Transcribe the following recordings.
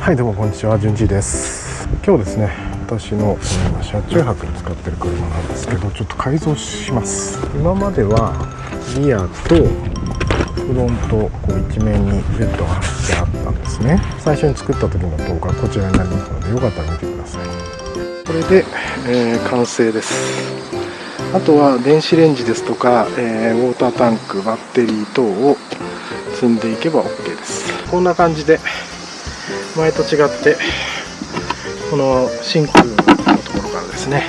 はい、どうもこんにちは、じゅんじです。今日ですね、私の今車中泊に使ってる車なんですけど、ちょっと改造します。今まではリアとフロントこう一面にベッドが貼ってあったんですね。最初に作った時の動画こちらになりますので、よかったら見てください。これで、完成です。あとは電子レンジですとか、ウォータータンク、バッテリー等を積んでいけば OK です。こんな感じで前と違って、このシンクのところからですね、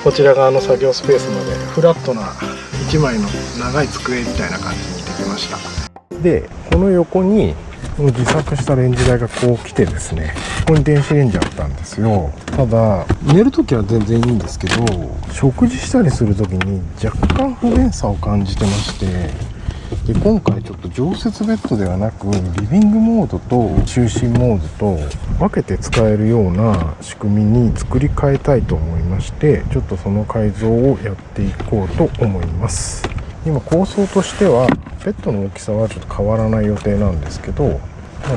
こちら側の作業スペースまでフラットな1枚の長い机みたいな感じにできました。でこの横に自作したレンジ台がこう来てですね、ここに電子レンジあったんですよ。ただ寝るときは全然いいんですけど、食事したりするときに若干不便さを感じてまして、で今回ちょっと常設ベッドではなくリビングモードと就寝モードと分けて使えるような仕組みに作り変えたいと思いまして、ちょっとその改造をやっていこうと思います。今構想としてはベッドの大きさはちょっと変わらない予定なんですけど、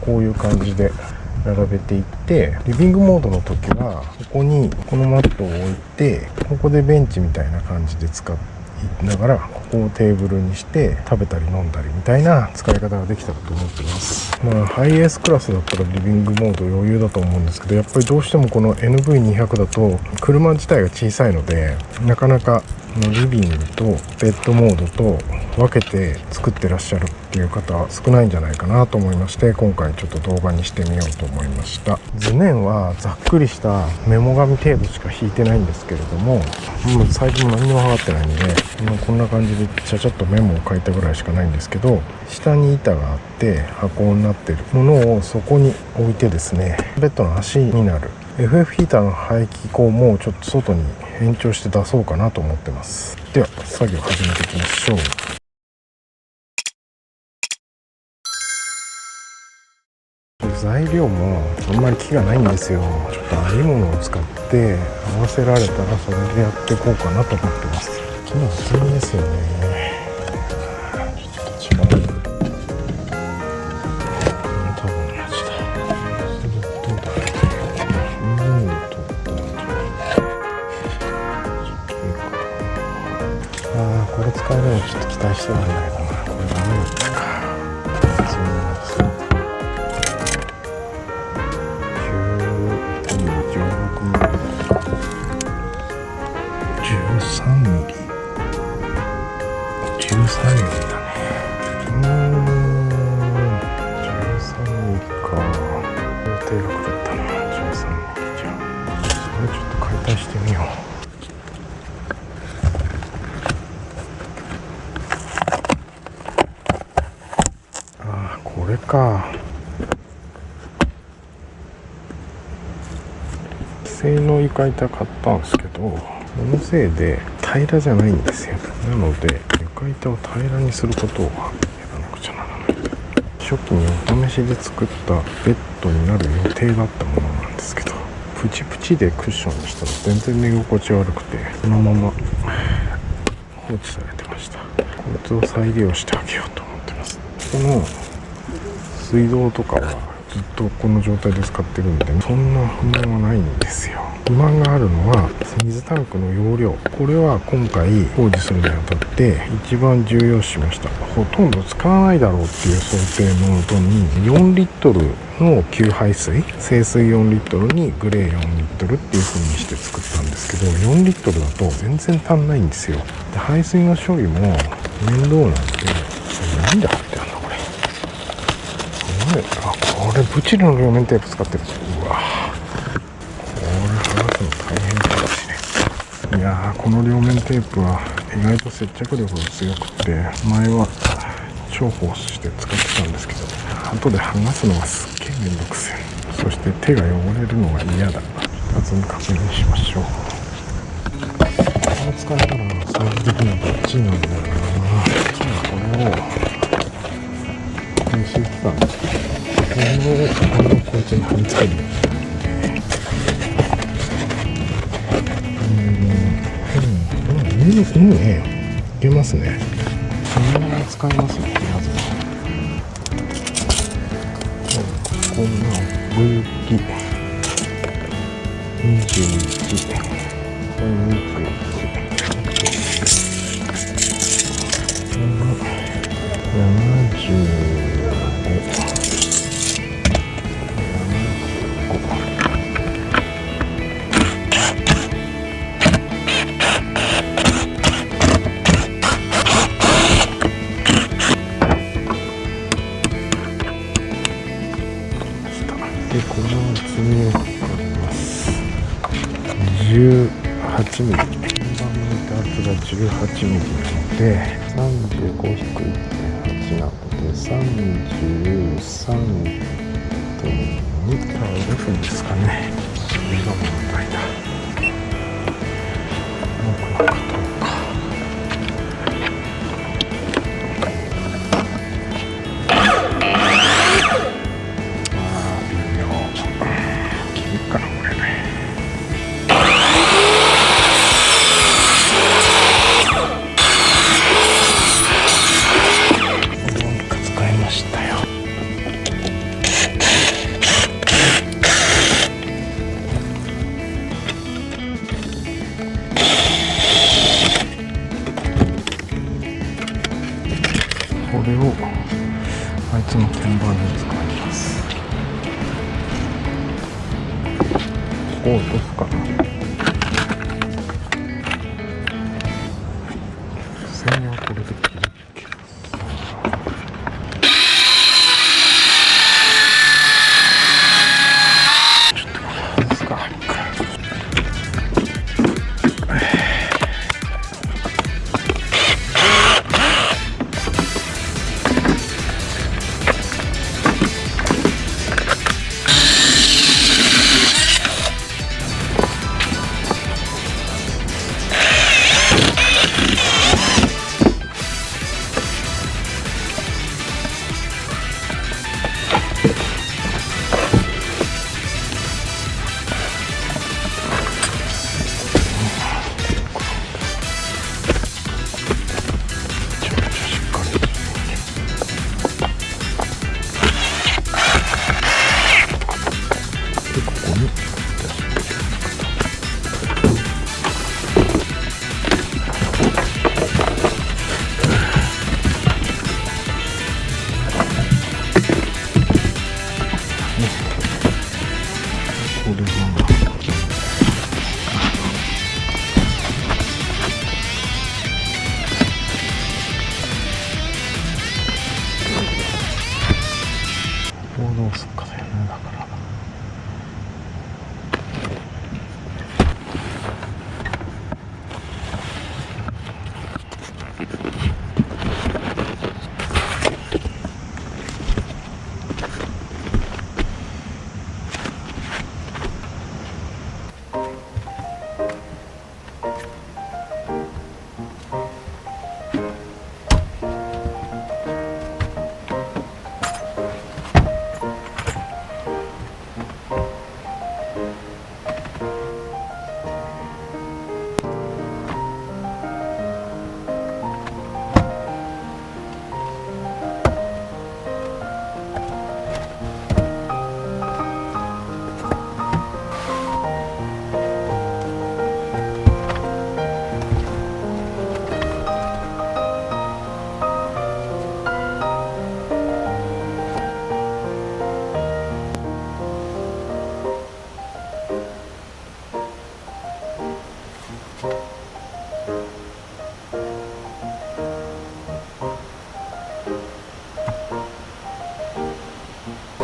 こういう感じで並べていって、リビングモードの時はここにこのマットを置いて、ここでベンチみたいな感じで使ってながら、ここをテーブルにして食べたり飲んだりみたいな使い方ができたらと思っています。ハイエースクラスだったらリビングモード余裕だと思うんですけど、やっぱりどうしてもこの NV200 だと車自体が小さいので、なかなかリビングとベッドモードと分けて作ってらっしゃるっていう方は少ないんじゃないかなと思いまして、今回ちょっと動画にしてみようと思いました。図面はざっくりしたメモ紙程度しか引いてないんですけれども、サイズも何にも測ってないんで、こんな感じでちゃちゃっとメモを書いたぐらいしかないんですけど、下に板があって箱になっているものをそこに置いてですね、ベッドの端になる FF ヒーターの排気口もちょっと外に延長して出そうかなと思ってます。では作業始めていきましょう。材料もあんまり木がないんですよ。ちょっとああいうものを使って合わせられたらそれでやっていこうかなと思ってます。木の厚みですよね。ちょっと違う。多分同じだ。それどうだろう。半分に取ったらちょっといいかな。これ使えるのちょっと期待してたんだけどな。これダメだったか。そうなんです。13ミリだね。13ミリか。予定が狂ったな。13ミリじゃん。それちょっと解体してみよう。これか。性能床板買ったんですけど、そのせいで平らじゃないんですよ。なので床板を平らにすることをやらなくちゃならない。初期にお試しで作ったベッドになる予定だったものなんですけど、プチプチでクッションにしたら全然寝心地悪くて、そのまま放置されてました。こいつを再利用してあげようと思ってます。この水道とかはずっとこの状態で使ってるんで、そんな不満はないんですよ。不満があるのは水タンクの容量。これは今回工事するにあたって一番重要視しました。ほとんど使わないだろうっていう想定のもとに4リットルの給排水、清水4リットルにグレー4リットルっていう風にして作ったんですけど、4リットルだと全然足んないんですよ。で排水の処理も面倒なんで、なんで貼ってあるのこれ。これブチルの両面テープ使ってる。うわ、これ剥がすの大変かもしれん。いやー、この両面テープは意外と接着力が強くて、前は重宝して使ってたんですけど、後で剥がすのがすっげえめんどくせえ。そして手が汚れるのが嫌だ。2つに確認しましょう。この使い方は最終的にはバッチリなんだよな。これを練習してたんですけど、このこいつに貼り付けるようにしたんで、いいね、いけますね。そのまま使いますね、まずは。こんなぶゆき21、これ21、で、これを積みをかかります。18ミリ。4番の圧が18ミリなので、35-1.8 なので、33.2。さあ、5分ですかね。それが問題だ。うまくなかったのか。これをあいつの天板に使います。ここを落とすかな。線はこれで切るけど、ちょっとこれ外すか。そっかだよね、だから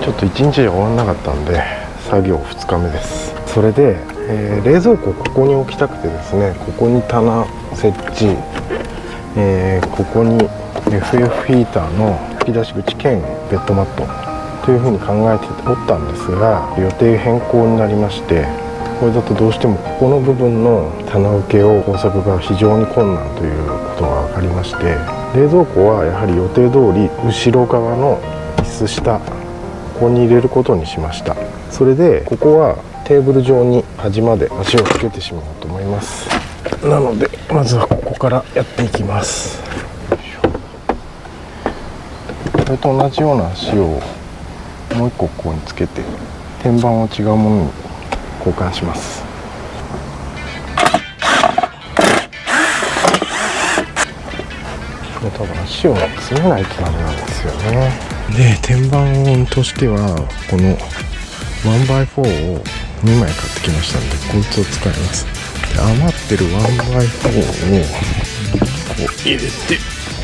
ちょっと1日じゃ終わんなかったんで作業2日目です。それで、冷蔵庫をここに置きたくてですね、ここに棚設置、ここに FF ヒーターの吹き出し口兼ベッドマットというふうに考えておったんですが、予定変更になりまして、これだとどうしてもここの部分の棚受けを工作が非常に困難ということが分かりまして、冷蔵庫はやはり予定通り後ろ側の椅子下、ここに入れることにしました。それでここはテーブル上に端まで足をつけてしまおうと思います。なのでまずはここからやっていきます。これと同じような足をもう一個ここにつけて天板を違うものに交換します。多分足を詰めないとダメなんですよね。で天板としてはこの 1x4 を2枚買ってきましたのでこいつを使います。で余ってる 1x4 をこう入れてこ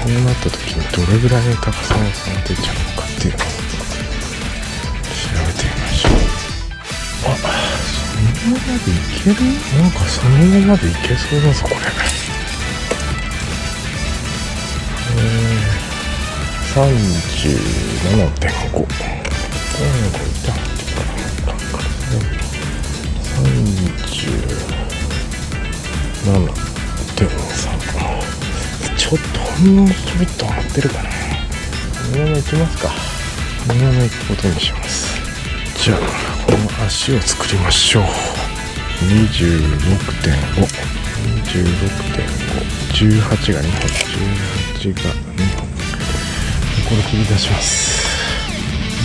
うなった時にどれぐらいの高さの差が出ちゃうのかっていうのを調べてみましょう。あ、そのままでいける？なんかそのままでいけそうだぞこれ。37.5 こちょっとほんのちょびっと余ってるかな。このままいきますか。このままいくことにします。じゃあこの足を作りましょう。 26.5 26.5 18が2本18が2本これ切り出します。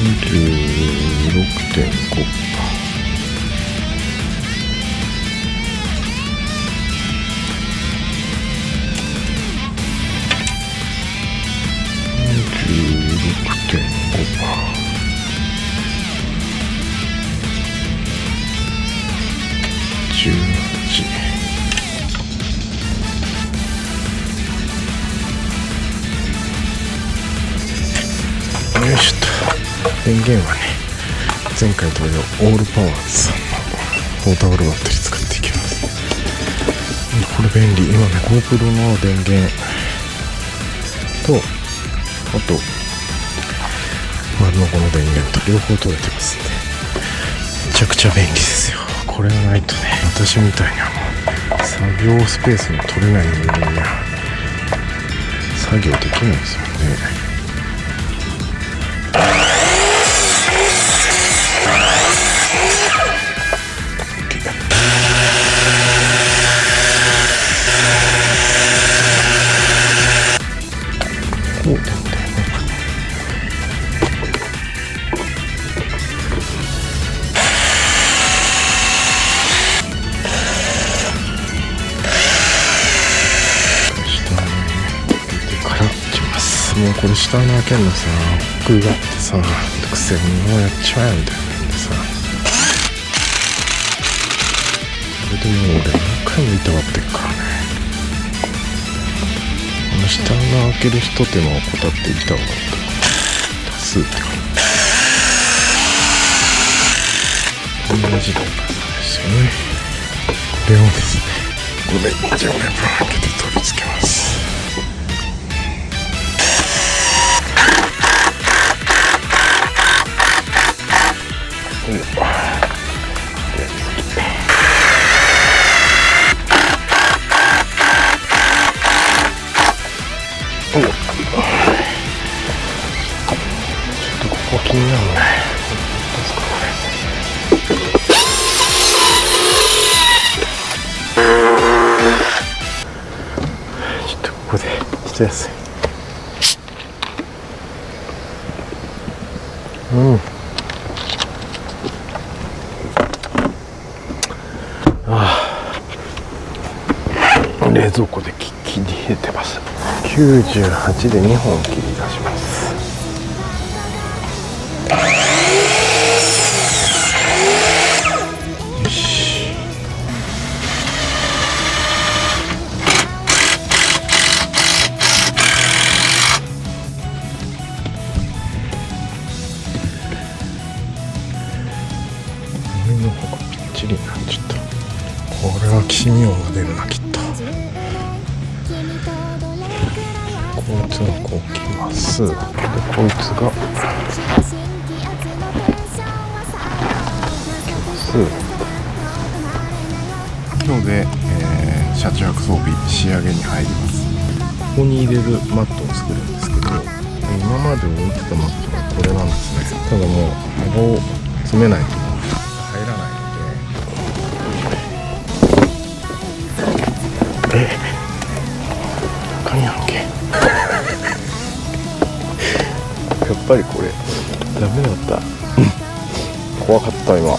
26.5 よいしょっと。電源はね前回同様オールパワーズさんのポータブルバッテリー使っていきます。これ便利。今ね GoPro の電源とあと丸のこの電源と両方取れてますんでめちゃくちゃ便利ですよ。これがないとね私みたいに作業スペースの取れない人間には作業できないですよね。もうこれ下の開けんのさ奥があってさくせにもうやっちまえみたいなんでさそれでもう俺何回も板割ってっからね。この下の開ける一手間を怠って板を割った多数って感じ。同じだからですよね。これをですねこれ上下分開けて取り付けます。ちょっとここ気になるね。どうですかこれ。ちょっとここで一休み。冷蔵庫でキッキリ入れてます。98で2本切り出します。よし。耳の方がぴっちりになっちゃった。これはきしみ音が出るなきっと。こいつがこうきます。でこいつが今日で、車中泊装備仕上げに入ります。ここに入れるマットを作るんですけど今まで置いてたマットがこれなんですね。ただもう幅を詰めないと入らないので中にあんけやっぱりこれダメだった。こ怖かった今